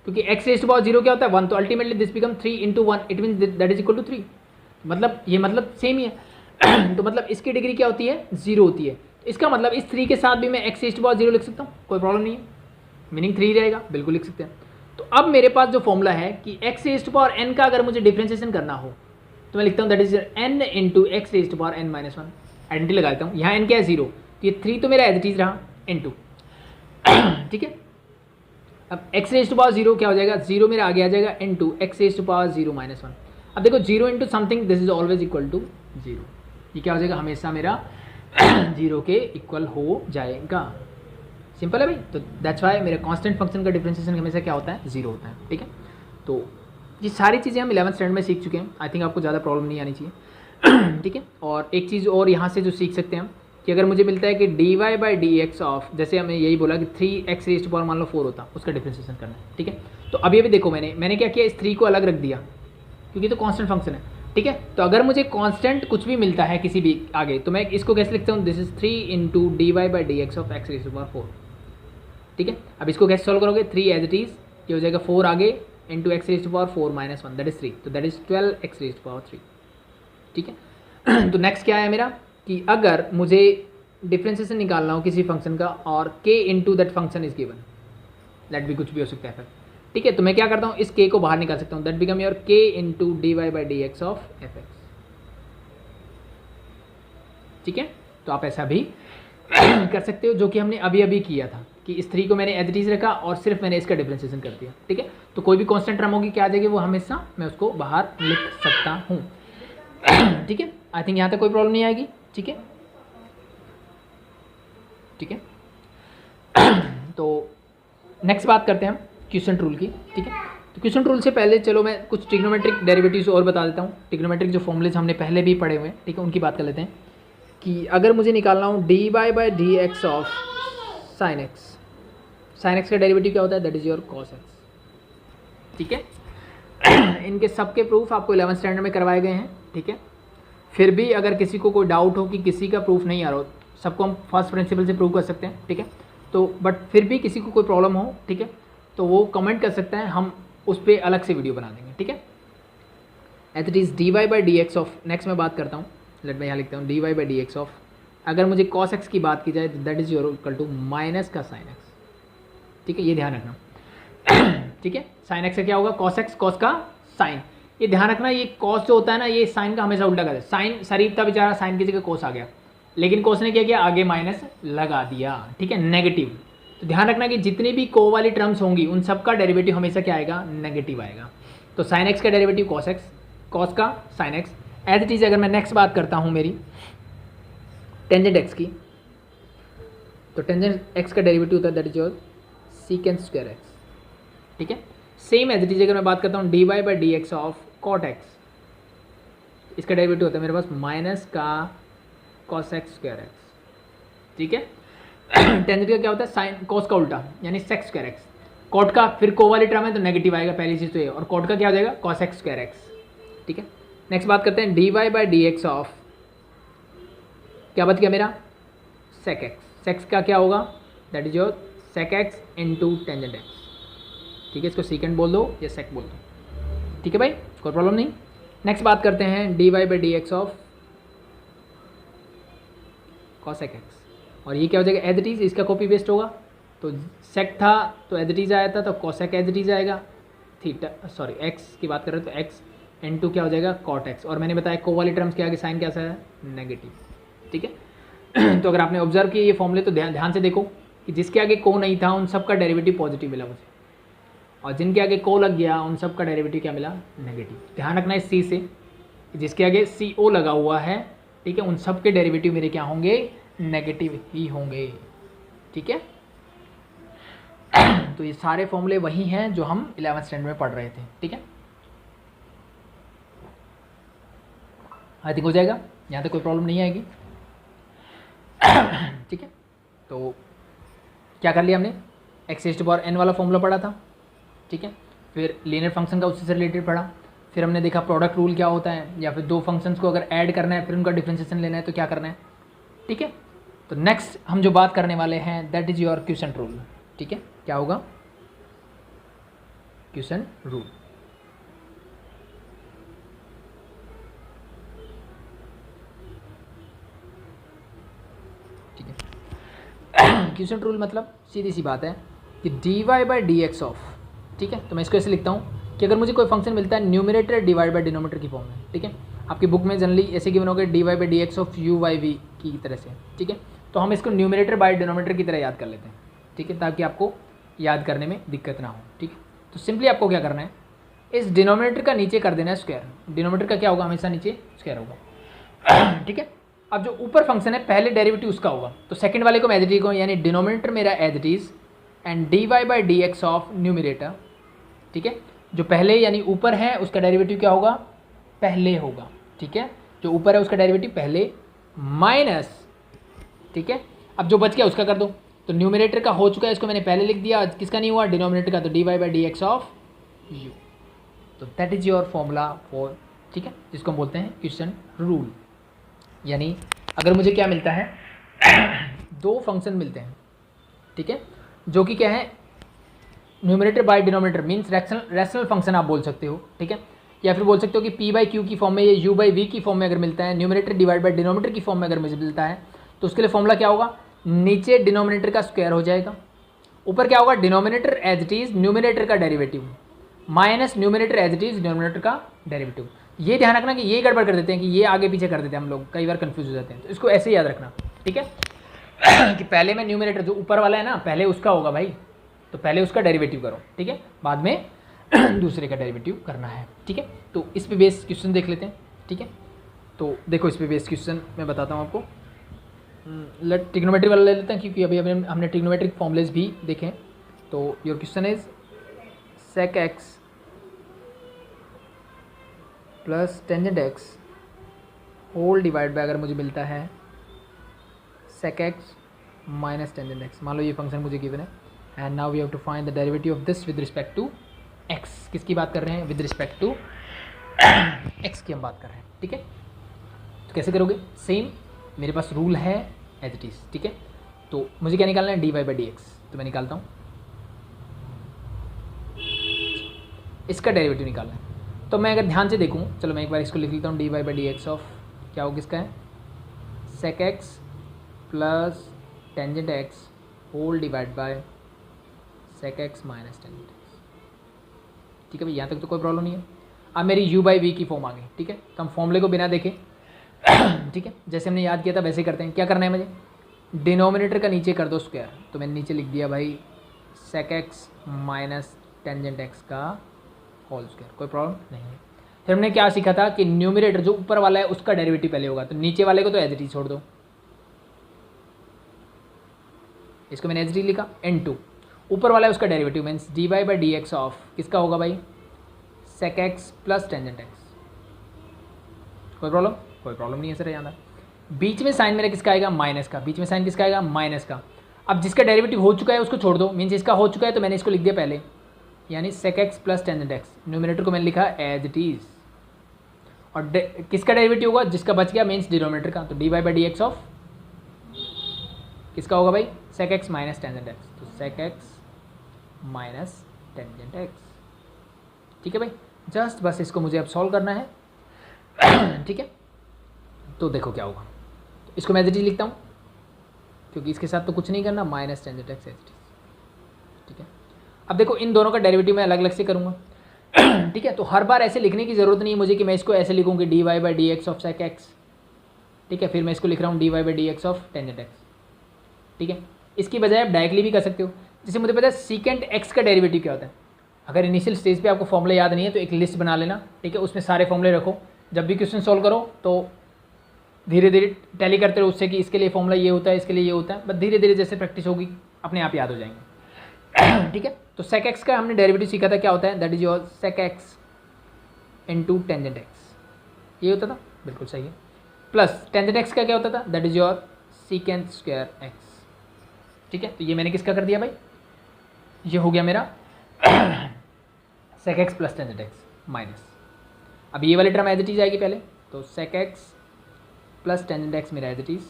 क्योंकि x रेज़ टू पावर 0 क्या होता है, 1। तो ultimately this become 3 into 1, it mean that is equal to 3। मतलब ये मतलब सेम ही है। तो मतलब इसकी डिग्री क्या होती है, 0 होती है। इसका मतलब इस 3 के साथ भी मैं x रेज़ टू पावर 0 लिख सकता हूँ, कोई प्रॉब्लम नहीं है, मीनिंग 3 रहेगा, बिल्कुल लिख सकते हैं। तो अब मेरे पास जो फॉर्मूला है कि x raise to power n का अगर मुझे डिफरेंशिएशन करना हो तो मैं लिखता हूँ that is n into x raise to power n - 1, identity लगा देता हूँ। यहाँ n क्या है, 0, तो ये 3 तो मेरा एज इट इज रहा n2, ठीक है। अब x रेज़ टू पावर 0 क्या हो जाएगा, 0 मेरा आगे आ जाएगा n2 x raise to power 0 - 1। अब देखो 0 into something this is always equal to 0, ये क्या हो जाएगा, हमेशा मेरा 0 के इक्वल हो जाएगा। सिंपल है भाई। तो दैट्स वाई मेरे कांस्टेंट फंक्शन का डिफरेंशिएशन हमेशा क्या होता है, 0 होता है, ठीक है। तो ये सारी चीज़ें हम 11th स्टैंडर्ड में सीख चुके हैं, आई थिंक आपको ज़्यादा प्रॉब्लम नहीं आनी चाहिए, ठीक है। और एक चीज़ और यहाँ से जो सीख सकते हैं हम कि अगर मुझे मिलता है कि dy/dx ऑफ, जैसे हमें यही बोला कि 3x रेज़ टू पावर मान लो 4 होता, उसका डिफरेंशिएशन करना है, ठीक है। तो अभी अभी देखो मैंने क्या किया, इस 3 को अलग रख दिया क्योंकि तो कांस्टेंट फंक्शन है, ठीक है। तो अगर मुझे कांस्टेंट कुछ भी मिलता है किसी भी आगे, तो मैं इसको कैसे लिखता हूँ, this is 3 into dy/dx of x raise to power 4, ठीक है। अब इसको कैसे सॉल्व करोगे, 3 एज इट इज, ये हो जाएगा 4 आगे into x raise to power 4 - 1 that is 3, तो that is 12x raise to power 3, ठीक है। तो नेक्स्ट क्या है मेरा कि अगर मुझे डिफरेंशिएशन निकालना हो किसी फंक्शन का और k into that function is given, that भी कुछ भी हो सकता है फिर, ठीक है। तो मैं क्या करता हूँ, इस k को बाहर निकाल सकता हूँ, that become your k into dy/dx of fx, ठीक है। तो आप ऐसा भी कर सकते हो, जो कि हमने अभी अभी किया था कि इस 3 को मैंने एज इट इज रखा और सिर्फ मैंने इसका डिफरेंशिएशन कर दिया, ठीक है। तो कोई भी कांस्टेंट टर्म होगी क्या आ जाएगी, वो हमेशा मैं उसको बाहर लिख सकता हूँ, ठीक है। आई थिंक यहाँ तक कोई प्रॉब्लम नहीं आएगी, ठीक है, ठीक है। तो नेक्स्ट बात करते हैं हम क्वेश्चन रूल की, ठीक है। तो क्वेश्चन रूल से पहले चलो मैं कुछ ट्रिग्नोमेट्रिक डेरिवेटिव्स और बता देता हूँ। ट्रिग्नोमेट्रिक जो फॉर्मूलेज हमने पहले भी पढ़े हुए हैं, ठीक है, उनकी बात कर लेते हैं कि अगर मुझे निकालना हो dy/dx ऑफ sin x का डेरिवेटिव क्या होता है, that is your cos x, ठीक है। इनके सबके प्रूफ आपको 11th स्टैंडर्ड में करवाए गए हैं, ठीक है। फिर भी अगर किसी को कोई डाउट हो कि किसी का प्रूफ नहीं आ रहा हो, सबको हम फर्स्ट प्रिंसिपल से प्रूव कर सकते हैं, ठीक है। तो बट फिर भी किसी को कोई प्रॉब्लम हो, ठीक है, तो वो कमेंट कर सकता है, हम उस पर अलग से वीडियो बना देंगे, ठीक है। As it is dy/dx of, next मैं बात करता हूँ, लेट मैं यहाँ लिखता हूँ dy/dx ऑफ अगर मुझे कॉस एक्स की बात की जाए तो that is your equal to minus का साइन एक्स, ठीक है, ये ध्यान रखना। ठीक है, साइन एक्स का क्या होगा, कॉस एक्स, कॉस का साइन, ये ध्यान रखना, ये कॉस जो होता है ना ये साइन का हमेशा उल्टा करता है। साइन शरीफ था बेचारा, साइन की जगह कॉस आ गया, लेकिन कॉस ने क्या किया, आगे माइनस लगा दिया, ठीक है, नेगेटिव। तो ध्यान रखना कि जितनी भी को वाली टर्म्स होंगी उन सब का डेरिवेटिव हमेशा क्या आएगा, नेगेटिव आएगा। तो साइन एक्स का डेरिवेटिव कॉस एक्स, कॉस का sine x. As it is अगर मैं नेक्स्ट बात करता हूँ मेरी टेंजेंट एक्स की, तो टेंजेंट एक्स का डेरिवेटिव होता है that is your secant square x, ठीक है। सेम एज इट इज अगर मैं बात करता हूँ d Y by D x of cot x, इसका डेरिवेटिव होता है मेरे पास माइनस का कॉस एक्स स्क्वायर एक्स, ठीक है। टेंजेंट का क्या होता है, साइन कॉस का उल्टा यानी सेक्स स्क्वायर एक्स, कॉट का फिर को वाली टर्म है तो नेगेटिव आएगा पहली चीज़ तो ये, और कॉट का क्या हो जाएगा, कॉस एक्स स्क्वायर एक्स, ठीक है। नेक्स्ट बात करते हैं d Y by D x of, क्या बच गया मेरा, सेक एक्स, सेक्स का क्या होगा, that is your sec x into tangent x, ठीक है, इसको सीकेंट बोल दो या सेक बोल दो, ठीक है भाई, कोई प्रॉब्लम नहीं। नेक्स्ट बात करते हैं d Y by D x of cosec x, और ये क्या हो जाएगा, एज इट इज, इसका कॉपी पेस्ट होगा, तो सेक था तो एज इट इज आया था, तो कॉसेक एज इट इज आएगा, थीटा सॉरी एक्स की बात कर रहे हैं तो एक्स इंटू क्या हो जाएगा, कॉट एक्स, और मैंने बताया को वाली टर्म्स के आगे साइन कैसा है, नेगेटिव, ठीक है। तो अगर आपने ऑब्जर्व किया ये फॉर्मूले तो ध्यान से देखो कि जिसके आगे को नहीं था उन सब का डेरिवेटिव पॉजिटिव मिला मुझे, और जिनके आगे को लग गया उन सब का डेरिवेटिव क्या मिला, नेगेटिव। ध्यान रखना इस सी से, जिसके आगे सी ओ लगा हुआ है, ठीक है, उन सब के डेरिवेटिव मेरे क्या होंगे, नेगेटिव ही होंगे, ठीक है। तो ये सारे फॉर्मूले वही हैं जो हम 11th स्टैंडर्ड में पढ़ रहे थे, ठीक है। आई थिंक हो जाएगा, यहाँ तक कोई प्रॉब्लम नहीं आएगी, ठीक है। तो क्या कर लिया हमने, x raise to power n वाला फॉर्मूला पढ़ा था, ठीक है, फिर लीनियर फंक्शन का उससे रिलेटेड पढ़ा, फिर हमने देखा प्रोडक्ट रूल क्या होता है, या फिर दो फंक्शंस को अगर ऐड करना है फिर उनका डिफरेंशिएशन लेना है तो क्या करना है, ठीक है। तो नेक्स्ट हम जो बात करने वाले हैं that is your question rule, ठीक है, क्या होगा, क्वेश्चन रूल, ठीक है। क्वेश्चन रूल मतलब सीधी सी बात है कि D Y by D x of, ठीक है, तो मैं इसको ऐसे लिखता हूँ कि अगर मुझे कोई फंक्शन मिलता है न्यूमरेटर डिवाइड बाई डिनोमिनेटर की फॉर्म में, ठीक है, आपकी बुक में जनरली ऐसे गिवन होगा d Y by D x of u by v की तरह से, ठीक है, तो हम इसको न्यूमरेटर बाई डिनोमिनेटर की तरह याद कर लेते हैं, ठीक है, ताकि आपको याद करने में दिक्कत ना हो, ठीक है। तो सिंपली आपको क्या करना है, इस डिनोमिनेटर का नीचे कर देना है स्क्वायर, डिनोमिनेटर का क्या होगा, हमेशा नीचे स्क्वायर होगा, ठीक है। अब जो ऊपर फंक्शन है पहले डेरिवेटिव उसका होगा, तो सेकंड वाले को मैं एज इट इज को, यानी डिनोमिनेटर मेरा as it is and d Y by D x of numerator, ठीक है, जो पहले यानी ऊपर है उसका डेरिवेटिव क्या होगा, पहले होगा, ठीक है, जो ऊपर है उसका डेरिवेटिव पहले माइनस, ठीक है, अब जो बच गया उसका कर दो, तो न्यूमरेटर का हो चुका है, इसको मैंने पहले लिख दिया, किसका नहीं हुआ, डिनोमिनेटर का, तो D Y by D x of U, तो that is your formula for, ठीक है, जिसको हम बोलते हैं क्वेश्चन रूल। यानी अगर मुझे क्या मिलता है, दो फंक्शन मिलते हैं, ठीक है, जो कि क्या है, numerator by denominator means rational function आप बोल सकते हो, ठीक है, या फिर बोल सकते हो कि पी बाई क्यू की फॉर्म में या यू बाई वी की फॉर्म में अगर मिलता है, न्यूमरेटर डिवाइड बाय डिनोमिनेटर की फॉर्म में अगर मुझे मिलता है, तो उसके लिए फॉर्मूला क्या होगा, नीचे डिनोमिनेटर का स्क्वायर हो जाएगा, ऊपर क्या होगा, denominator as it is numerator का derivative minus numerator as it is denominator का डेरिवेटिव। ये ध्यान रखना कि ये गड़बड़ कर देते हैं कि ये आगे पीछे कर देते हैं हम लोग, कई बार कंफ्यूज हो जाते हैं, तो इसको ऐसे ही याद रखना, ठीक है, कि पहले मैं न्यूमरेटर जो ऊपर वाला है ना पहले उसका होगा भाई, तो पहले उसका डेरिवेटिव करो, ठीक है, बाद में दूसरे का डेरिवेटिव करना है, ठीक है। तो इस पे बेस्ड क्वेश्चन देख लेते हैं, ठीक है। तो देखो इस पे बेस्ड क्वेश्चन मैं बताता हूँ आपको, ट्रिग्नोमेट्री वाला ले लेते हैं क्योंकि अभी हमने ट्रिग्नोमेट्रिक फॉर्मुलेज भी देखे। तो your question is sec x plus tangent x whole divide by, अगर मुझे मिलता है sec x minus tangent x, मान लो ये फंक्शन मुझे गिवन है, and now we have to find the derivative of this with respect to x. किसकी बात कर रहे हैं, विद रिस्पेक्ट टू एक्स की हम बात कर रहे हैं, ठीक है। तो कैसे करोगे, सेम मेरे पास रूल है एज इट इज़, ठीक है। तो मुझे क्या निकालना है, d Y by D x, तो मैं निकालता हूँ, इसका डेरिवेटिव निकालना है। तो मैं अगर ध्यान से देखूँ, चलो मैं एक बार इसको लिख लेता हूँ, d Y by D x of क्या हो, किसका है, sec x plus tangent x whole divide by sec x minus tangent x. ठीक है भाई, यहाँ तक तो कोई प्रॉब्लम नहीं है। अब मेरी u बाई वी की फॉर्म आ गई। ठीक है, तो हम फॉर्मूले को बिना देखे ठीक है जैसे हमने याद किया था वैसे करते हैं। क्या करना है मुझे, डिनोमिनेटर का नीचे कर दो स्क्वायर, तो मैंने नीचे लिख दिया भाई sec x minus tangent x का होल स्क्वायर, कोई प्रॉब्लम नहीं है। फिर हमने क्या सीखा था कि न्यूमिनेटर जो ऊपर वाला है उसका डेरिवेटिव पहले होगा, तो नीचे वाले को तो एज इट इज छोड़ दो, इसको मैंने एज इट इज लिखा n2, ऊपर वाला है उसका derivative means d Y by D x of किसका होगा भाई, sec x plus tangent x. कोई प्रॉब्लम नहीं है सर। यहाँ बीच में साइन मेरा किसका आएगा, माइनस का, बीच में साइन किसका आएगा, माइनस का। अब जिसका डेरिवेटिव हो चुका है उसको छोड़ दो, मीन्स इसका हो चुका है तो मैंने इसको लिख दिया पहले, यानी sec x plus tangent x. Numerator को मैंने लिखा एज इट इज, और किसका डेरिवेटिव होगा, जिसका बच गया मीन्स डिनोमिनेटर का, तो D Y by D x of किसका होगा भाई, sec x minus tangent X, तो sec x minus tangent x. ठीक है भाई, जस्ट बस इसको मुझे अब सॉल्व करना है। ठीक है, तो देखो क्या होगा, तो इसको मैं एज इट इज लिखता हूँ क्योंकि इसके साथ तो कुछ नहीं करना, minus tangent x as it is. ठीक है, अब देखो इन दोनों का डेरिवेटिव मैं अलग अलग से करूँगा। ठीक है, तो हर बार ऐसे लिखने की ज़रूरत नहीं है मुझे कि मैं इसको ऐसे लिखूँ कि D Y by D x of sec x. ठीक है, फिर मैं इसको लिख रहा हूँ d Y by D x of tangent x. ठीक है, इसकी बजाय आप डायरेक्टली भी कर सकते हो। जैसे मुझे पता है सीकेंट एक्स का डेरिवेटिव क्या होता है। अगर इनिशियल स्टेज पे आपको फॉर्मूला याद नहीं है तो एक लिस्ट बना लेना। ठीक है, उसमें सारे फॉर्मूले रखो, जब भी क्वेश्चन सॉल्व करो तो धीरे धीरे टैली करते रहो उससे कि इसके लिए फॉर्मूला ये होता है, इसके लिए ये होता है, बस धीरे धीरे जैसे प्रैक्टिस होगी अपने आप याद हो जाएंगे। ठीक है, तो सेक एक्स का हमने डेरिवेटिव सीखा था, क्या होता है, that is your sec x into tangent x, ये होता था, बिल्कुल सही है। प्लस टेंजेंट एक्स का क्या होता था, that is your secant square x. ठीक है, तो ये मैंने किसका कर दिया भाई, ये हो गया मेरा sec x plus tangent x minus, अब ये वाली टर्म एज इट इज आएगी पहले, तो sec x plus tangent x मेरा एज इट इज।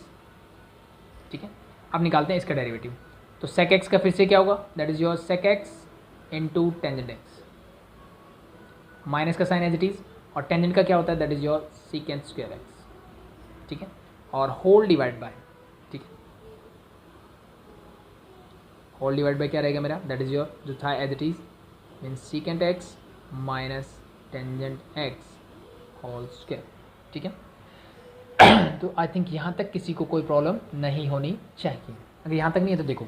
ठीक है, अब निकालते हैं इसका डेरिवेटिव, तो सेक एक्स का फिर से क्या होगा, that is your sec x into tangent x, minus का साइन एज इट इज, और टेंजेंट का क्या होता है, that is your secant square x. ठीक है, और होल डिवाइड बाय, ठीक है, होल डिवाइड बाय क्या रहेगा मेरा, दैट इज योर जो था as it is means secant x minus tangent x whole square. ठीक है, तो आई थिंक यहाँ तक किसी को कोई प्रॉब्लम नहीं होनी चाहिए। अगर यहाँ तक नहीं है तो देखो,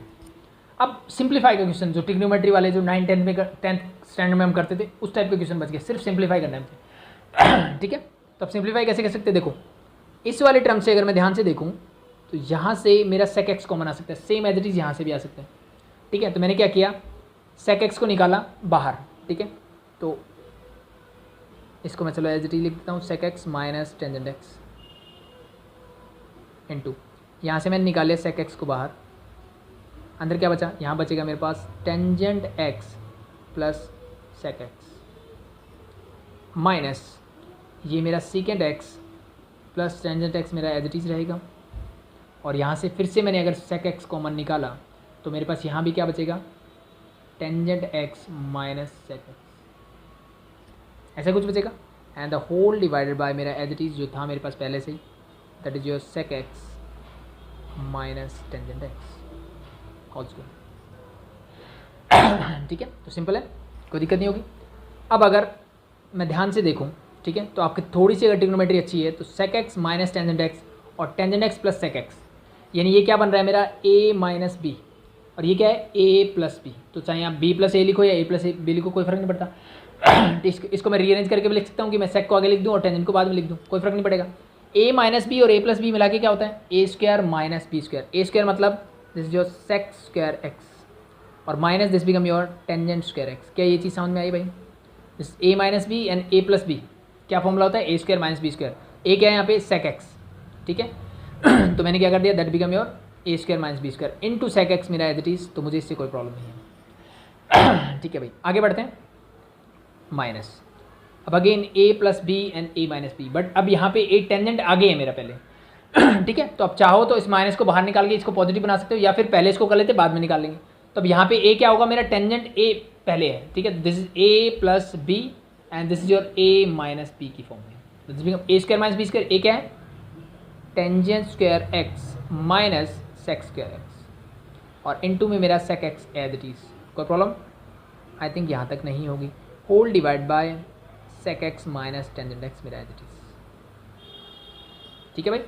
अब सिंप्लीफाई का क्वेश्चन जो ट्रिग्नोमेट्री वाले जो 9 10 में 10th स्टैंडर्ड में हम करते थे उस टाइप के क्वेश्चन बच गए, सिर्फ सिंप्लीफाई करना है। ठीक है, तो अब सिंप्लीफाई कैसे कर सकते हैं, देखो इस वाले टर्म से अगर मैं ध्यान से देखूँ तो यहाँ से मेरा सेक एक्स कॉमन आ सकता है, सेम एज इट इज़ यहाँ से भी आ सकता है। ठीक है, तो मैंने क्या किया, सेक एक्स को निकाला बाहर। ठीक है, तो इसको मैं चलो एज इट इज लिख देता हूँ, sec x minus tangent x into, यहाँ से मैंने निकाल लिया सेक एक्स को बाहर, अंदर क्या बचा, यहाँ बचेगा मेरे पास tangent X plus sec x minus ये मेरा secant X plus tangent x मेरा एज इट इज रहेगा, और यहाँ से फिर से मैंने अगर सेक एक्स कॉमन निकाला तो मेरे पास यहाँ भी क्या बचेगा, tangent x minus sec X, ऐसा कुछ बचेगा, and the whole divided by मेरा एज इट इज जो था मेरे पास पहले से ही, that is your sec x minus tangent x whole square. ठीक है, तो सिंपल है, कोई दिक्कत नहीं होगी। अब अगर मैं ध्यान से देखूं, ठीक है, तो आपकी थोड़ी सी अगर ट्रिग्नोमेट्री अच्छी है तो sec x minus tangent X और tangent X plus sec X, यानी ये क्या बन रहा है मेरा a माइनस बी, और ये क्या है a प्लस बी, तो चाहे आप b प्लस ए लिखो या a प्लस बी लिखो कोई फ़र्क नहीं पड़ता। इसको मैं रीअरेंज करके भी लिख सकता हूँ कि मैं सेक को आगे लिख दूँ और टेंजेंट को बाद में लिख दूँ, कोई फ़र्क नहीं पड़ेगा। a माइनस बी और a प्लस बी मिला के क्या होता है, a square minus B square, a square मतलब this is your sec square x, और minus this become your tangent square X. क्या ये चीज़ समझ में आई भाई, this a minus B and a plus B क्या फॉर्मूला होता है, a square minus B square, a क्या है यहाँ पे सेक एक्स। ठीक है, तो मैंने क्या कर दिया, that become your a square minus B square into sec x मेरा एज इट इज़, तो मुझे इससे कोई प्रॉब्लम नहीं है। ठीक है भाई, आगे बढ़ते हैं, माइनस, अब again a plus b and a minus b, but अब यहाँ पे a टेंजेंट आगे है मेरा पहले। ठीक है, तो अब चाहो तो इस माइनस को बाहर निकाल के इसको पॉजिटिव बना सकते हो, या फिर पहले इसको कर लेते बाद में निकाल लेंगे। तो अब यहाँ पे a क्या होगा, मेरा टेंजेंट a पहले है। ठीक है, this is a plus b and this is your a minus b की फॉर्म में, this become a square minus B square, a क्या है tangent square x minus sec square x, और इनटू में मेरा sec x as it is. कोई प्रॉब्लम? आई थिंक यहाँ तक नहीं होगी। Whole divide by sec x minus tangent x मेरा एज इट इज़। ठीक है भाई?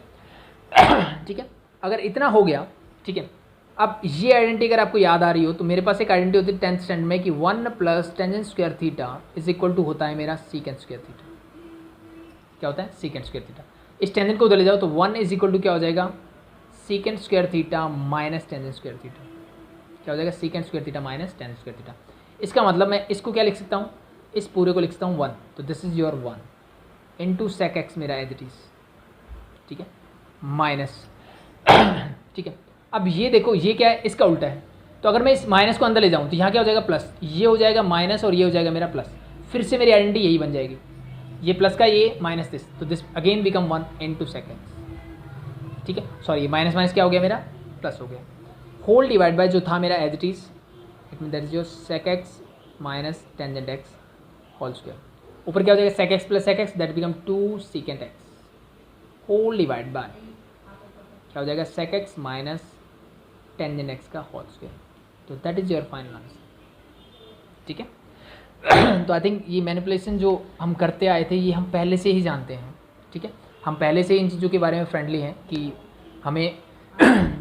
ठीक है, अगर इतना हो गया, ठीक है। अब ये आइडेंटिटी अगर आपको याद आ रही हो तो मेरे पास एक आइडेंटिटी होती है 10th स्टैंडर्ड में कि 1 plus tangent square theta is equal to होता है मेरा सीकेंट स्क्वायर थीटा। क्या होता है? Secant square theta. इस टेंजेंट को उधर ले जाओ तो 1 इज इक्वल टू क्या हो जाएगा? Secant square theta minus tangent square theta. क्या हो जाएगा? Secant square theta minus tangent square theta. इसका मतलब मैं इसको क्या लिख सकता हूँ? इस पूरे को लिख सकता हूँ 1, तो this is your 1 into sec x मेरा एज इट इज़। ठीक है, माइनस ठीक है। अब ये देखो, ये क्या है? इसका उल्टा है। तो अगर मैं इस माइनस को अंदर ले जाऊँ तो यहाँ क्या हो जाएगा? प्लस। ये हो जाएगा माइनस और ये हो जाएगा मेरा प्लस। फिर से मेरी आइडेंटिटी यही बन जाएगी, ये प्लस का ये माइनस दिस, तो this again become 1 into sec x. ठीक है, सॉरी, माइनस माइनस क्या हो गया मेरा? प्लस हो गया। होल डिवाइड बाय जो था मेरा as it is, it mean that is your sec x minus tangent x whole square. ऊपर क्या हो जाएगा? Sec x plus sec x, that become 2 secant x whole divide by क्या हो जाएगा? Sec x minus tangent x का होल स्क्वायर। तो that is your final answer. ठीक है तो आई थिंक ये मैनिपुलेशन जो हम करते आए थे ये हम पहले से ही जानते हैं। ठीक है, हम पहले से इन चीज़ों के बारे में फ्रेंडली हैं कि हमें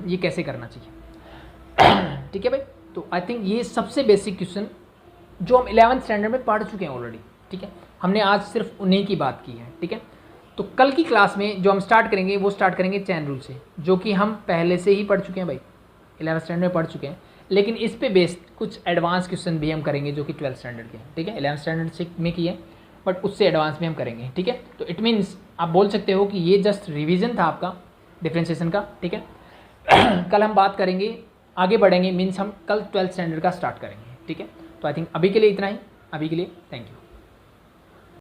ये कैसे करना चाहिए। ठीक है भाई, तो आई थिंक ये सबसे बेसिक क्वेश्चन जो हम 11th स्टैंडर्ड में पढ़ चुके हैं ऑलरेडी। ठीक है, हमने आज सिर्फ उन्हीं की बात की है। ठीक है, तो कल की क्लास में जो हम स्टार्ट करेंगे वो स्टार्ट करेंगे चैन रूल से, जो कि हम पहले से ही पढ़ चुके हैं भाई, 11th स्टैंडर्ड में पढ़ चुके हैं। लेकिन इस पे बेस्ड कुछ एडवांस क्वेश्चन भी हम करेंगे जो कि 12th स्टैंडर्ड के हैं। ठीक है, 11th स्टैंडर्ड से में किए बट उससे एडवांस में हम करेंगे। ठीक है, तो इट मीन्स आप बोल सकते हो कि ये जस्ट रिवीजन था आपका डिफ्रेंशिएशन का। ठीक है कल हम बात करेंगे, आगे बढ़ेंगे, मीन्स हम कल 12th स्टैंडर्ड का स्टार्ट करेंगे। ठीक है, तो आई थिंक अभी के लिए इतना ही। अभी के लिए थैंक यू।